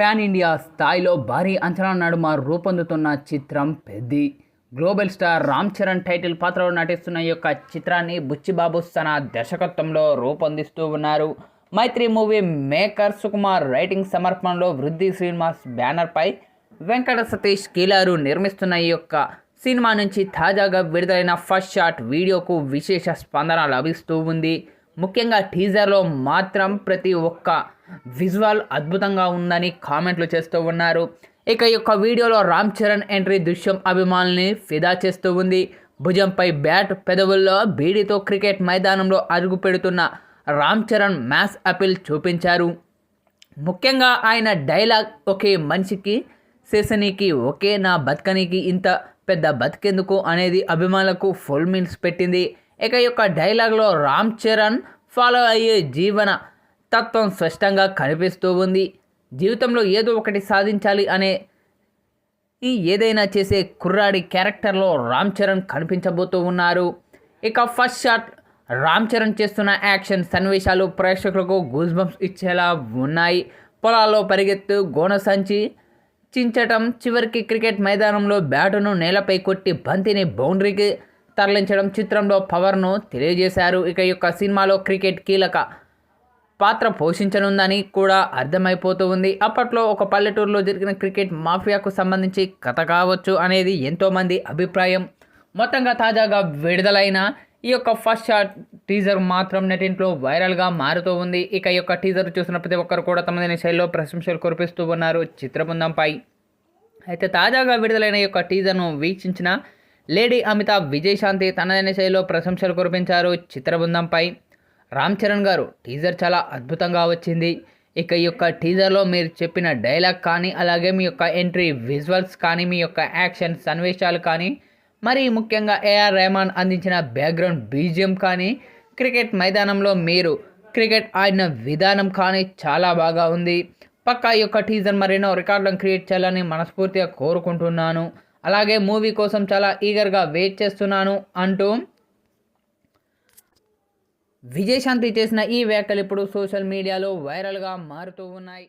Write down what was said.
Pan India స్థాయిలో భారీ అంచనా నడుమ రూపొందుతున్న చిత్రం Peddi. Global star Ram Charan title పాత్రలో నటిస్తున్న ఈ యొక్క చిత్రాన్ని బుచ్చిబాబు తన దర్శకత్వంలో రూపొందిస్తూ ఉన్నారు. మైత్రి మూవీ మేకర్ సుకుమార్ రైటింగ్ సమర్పణలో వృద్ధి శ్రీనివాస్ బ్యానర్పై వెంకట సతీష్ కీలారు నిర్మిస్తున్న ఈ యొక్క సినిమా నుంచి తాజాగా విడుదలైన ఫస్ట్ షాట్ వీడియోకు విశేష స్పందన లభిస్తూ ఉంది. ముఖ్యంగా టీజర్లో మాత్రం ప్రతి ఒక్క విజువల్ అద్భుతంగా ఉందని కామెంట్లు చేస్తూ ఉన్నారు. ఇక ఈ యొక్క వీడియోలో రామ్ చరణ్ ఎంట్రీ దృశ్యం అభిమానుల్ని ఫిదా చేస్తూ ఉంది. భుజంపై బ్యాట్, పెదవుల్లో బీడీతో క్రికెట్ మైదానంలో అడుగు పెడుతున్న రామ్ చరణ్ మ్యాస్ అపీల్ చూపించారు. ముఖ్యంగా ఆయన డైలాగ్ ఒకే మనిషికి శేషనికి ఒకే నా బతకనికి ఇంత పెద్ద బతికెందుకు అనేది అభిమానులకు ఫుల్ మీల్స్ పెట్టింది. ఇక ఈ యొక్క డైలాగ్లో రామ్ చరణ్ ఫాలో అయ్యే జీవన తత్వం స్పష్టంగా కనిపిస్తూ ఉంది. జీవితంలో ఏదో ఒకటి సాధించాలి అనే ఏదైనా చేసే కుర్రాడి క్యారెక్టర్లో రామ్ చరణ్ కనిపించబోతూ ఉన్నారు. ఇక ఫస్ట్ షాట్ రామ్ చరణ్ చేస్తున్న యాక్షన్ సన్నివేశాలు ప్రేక్షకులకు గూస్ బంప్స్ ఇచ్చేలా ఉన్నాయి. పొలాల్లో పరిగెత్తు, గోన సంచి చించటం, చివరికి క్రికెట్ మైదానంలో బ్యాటును నేలపై కొట్టి బంతిని బౌండరీకి తరలించడం చిత్రంలో పవర్ను తెలియజేశారు. ఇక ఈ యొక్క సినిమాలో క్రికెట్ కీలక పాత్ర పోషించనుందని కూడా అర్థమైపోతూ ఉంది. అప్పట్లో ఒక పల్లెటూరులో జరిగిన క్రికెట్ మాఫియాకు సంబంధించి కథ కావచ్చు అనేది ఎంతోమంది అభిప్రాయం. మొత్తంగా తాజాగా విడుదలైన ఈ యొక్క ఫస్ట్ షాట్ టీజర్ మాత్రం నెటింట్లో వైరల్గా మారుతూ ఉంది. ఇక ఈ యొక్క టీజర్ చూసిన ప్రతి ఒక్కరు కూడా తమదైన శైలిలో ప్రశంసలు కురిపిస్తూ ఉన్నారు చిత్రబృందంపై. అయితే తాజాగా విడుదలైన ఈ యొక్క టీజర్ను వీక్షించిన లేడీ అమితాబ్ విజయశాంతి తనదైన శైలిలో ప్రశంసలు కురిపించారు చిత్రబృందంపై. రామ్ చరణ్ గారు టీజర్ చాలా అద్భుతంగా వచ్చింది. ఇక ఈ యొక్క టీజర్లో మీరు చెప్పిన డైలాగ్ కానీ, అలాగే మీ యొక్క ఎంట్రీ విజువల్స్ కానీ, మీ యొక్క యాక్షన్ సన్నివేశాలు కానీ, మరి ముఖ్యంగా ఏఆర్ రెహమాన్ అందించిన బ్యాక్గ్రౌండ్ బీజిఎం కానీ, క్రికెట్ మైదానంలో మీరు క్రికెట్ ఆడిన విధానం కానీ చాలా బాగా ఉంది. పక్కా ఈ యొక్క టీజర్ మరెన్నో రికార్డులను క్రియేట్ చేయాలని మనస్ఫూర్తిగా కోరుకుంటున్నాను. అలాగే మూవీ కోసం చాలా ఈగర్గా వెయిట్ చేస్తున్నాను అంటూ విజయశాంతి చేసిన ఈ వ్యాఖ్యలు ఇప్పుడు సోషల్ మీడియాలో వైరల్గా మారుతూ ఉన్నాయి.